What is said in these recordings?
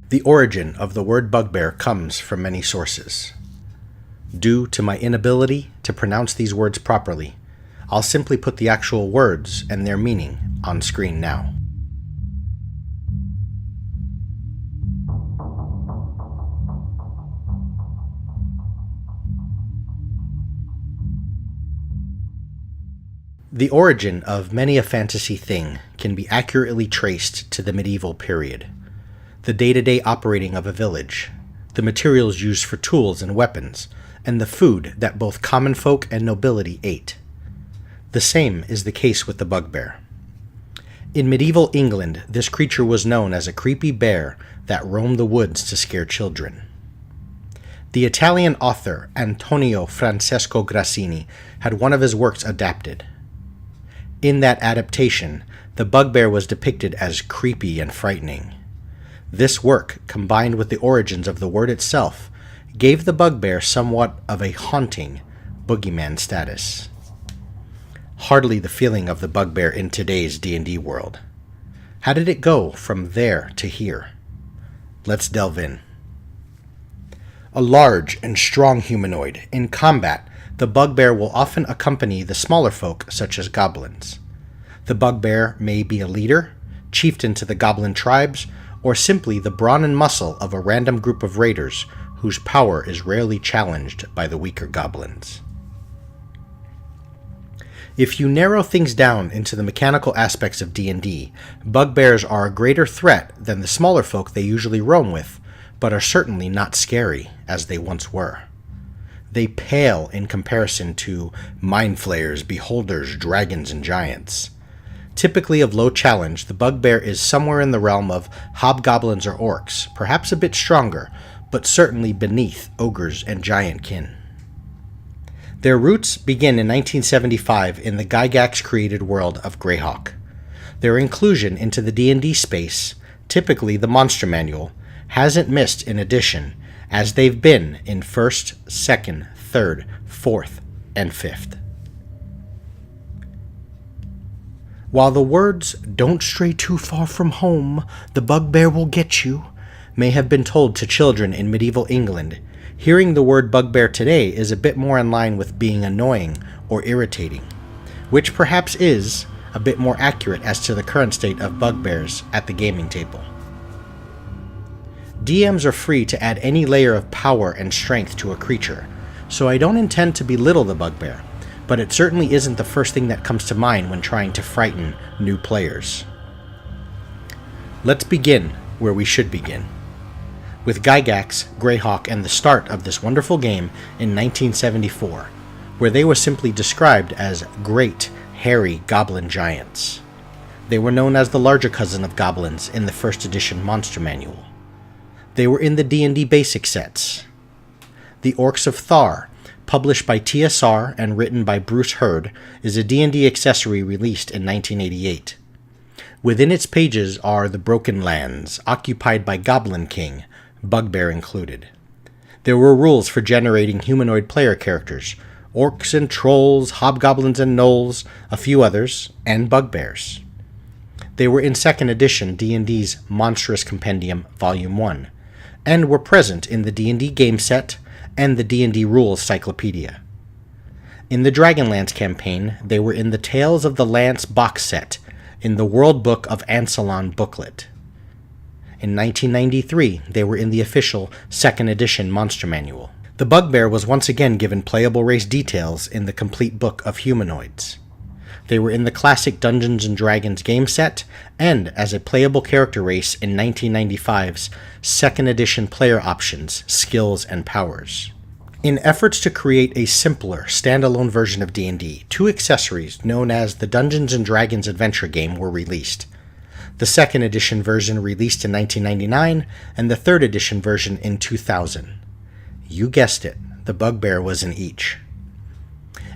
The origin of the word bugbear comes from many sources. Due to my inability to pronounce these words properly, I'll simply put the actual words and their meaning on screen now. The origin of many a fantasy thing can be accurately traced to the medieval period. The day-to-day operating of a village, the materials used for tools and weapons, and the food that both common folk and nobility ate. The same is the case with the bugbear. In medieval England, this creature was known as a creepy bear that roamed the woods to scare children. The Italian author Antonio Francesco Grassini had one of his works adapted. In that adaptation, the bugbear was depicted as creepy and frightening. This work, combined with the origins of the word itself, gave the bugbear somewhat of a haunting Boogeyman status. Hardly the feeling of the bugbear in today's D&D world. How did it go from there to here? Let's delve in. A large and strong humanoid, in combat, the bugbear will often accompany the smaller folk such as goblins. The bugbear may be a leader, chieftain to the goblin tribes, or simply the brawn and muscle of a random group of raiders whose power is rarely challenged by the weaker goblins. If you narrow things down into the mechanical aspects of D&D, bugbears are a greater threat than the smaller folk they usually roam with, but are certainly not scary as they once were. They pale in comparison to mind flayers, beholders, dragons, and giants. Typically of low challenge, the bugbear is somewhere in the realm of hobgoblins or orcs, perhaps a bit stronger, but certainly beneath ogres and giant kin. Their roots begin in 1975 in the Gygax-created world of Greyhawk. Their inclusion into the D&D space, typically the Monster Manual, hasn't missed an edition, as they've been in 1st, 2nd, 3rd, 4th, and 5th. While the words, "Don't stray too far from home, the bugbear will get you," may have been told to children in medieval England, hearing the word bugbear today is a bit more in line with being annoying or irritating, which perhaps is a bit more accurate as to the current state of bugbears at the gaming table. DMs are free to add any layer of power and strength to a creature, so I don't intend to belittle the bugbear, but it certainly isn't the first thing that comes to mind when trying to frighten new players. Let's begin where we should begin, with Gygax, Greyhawk, and the start of this wonderful game in 1974, where they were simply described as great, hairy goblin giants. They were known as the larger cousin of goblins in the 1st edition Monster Manual. They were in the D&D basic sets. The Orcs of Thar, published by TSR and written by Bruce Hurd, is a D&D accessory released in 1988. Within its pages are the Broken Lands, occupied by Goblin King, bugbear included. There were rules for generating humanoid player characters, orcs and trolls, hobgoblins and gnolls, a few others, and bugbears. They were in 2nd edition D&D's Monstrous Compendium Volume 1, and were present in the D&D game set and the D&D Rules Cyclopedia. In the Dragonlance campaign, they were in the Tales of the Lance box set in the World Book of Ansalon booklet. In 1993, they were in the official 2nd edition Monster Manual. The bugbear was once again given playable race details in the Complete Book of Humanoids. They were in the classic Dungeons & Dragons game set, and as a playable character race in 1995's 2nd edition player options, skills, and powers. In efforts to create a simpler, standalone version of D&D, 2 accessories known as the Dungeons & Dragons Adventure game were released. The 2nd edition version released in 1999, and the 3rd edition version in 2000. You guessed it, the bugbear was in each.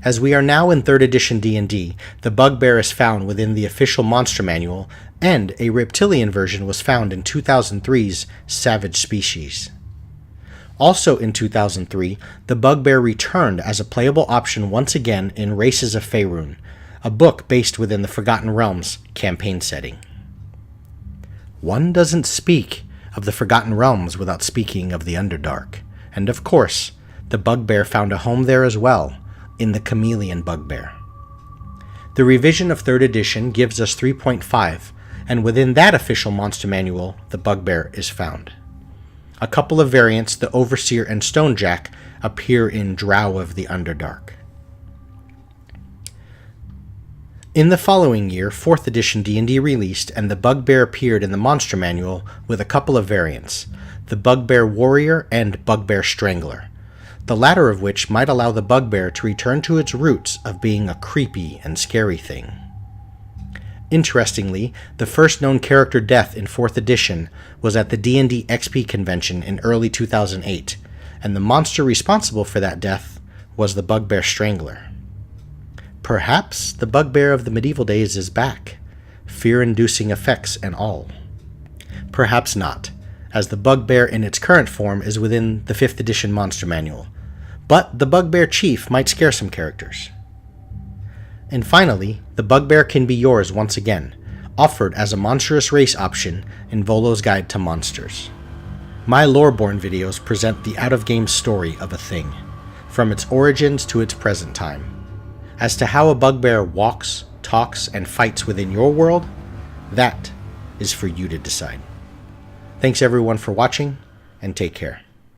As we are now in 3rd edition D&D, the bugbear is found within the official Monster Manual, and a reptilian version was found in 2003's Savage Species. Also in 2003, the bugbear returned as a playable option once again in Races of Faerun, a book based within the Forgotten Realms campaign setting. One doesn't speak of the Forgotten Realms without speaking of the Underdark. And of course, the Bugbear found a home there as well, in the Chameleon Bugbear. The revision of 3rd edition gives us 3.5, and within that official monster manual, the Bugbear is found. A couple of variants, the Overseer and Stonejack, appear in Drow of the Underdark. In the following year, 4th edition D&D released, and the Bugbear appeared in the monster manual with a couple of variants, the Bugbear Warrior and Bugbear Strangler, the latter of which might allow the Bugbear to return to its roots of being a creepy and scary thing. Interestingly, the first known character death in 4th edition was at the D&D XP convention in early 2008, and the monster responsible for that death was the Bugbear Strangler. Perhaps the Bugbear of the medieval days is back, fear-inducing effects and all. Perhaps not, as the Bugbear in its current form is within the 5th edition monster manual, but the Bugbear Chief might scare some characters. And finally, the Bugbear can be yours once again, offered as a monstrous race option in Volo's Guide to Monsters. My LOREBORN videos present the out-of-game story of a thing, from its origins to its present time. As to how a Bugbear walks, talks, and fights within your world, that is for you to decide. Thanks everyone for watching, and take care.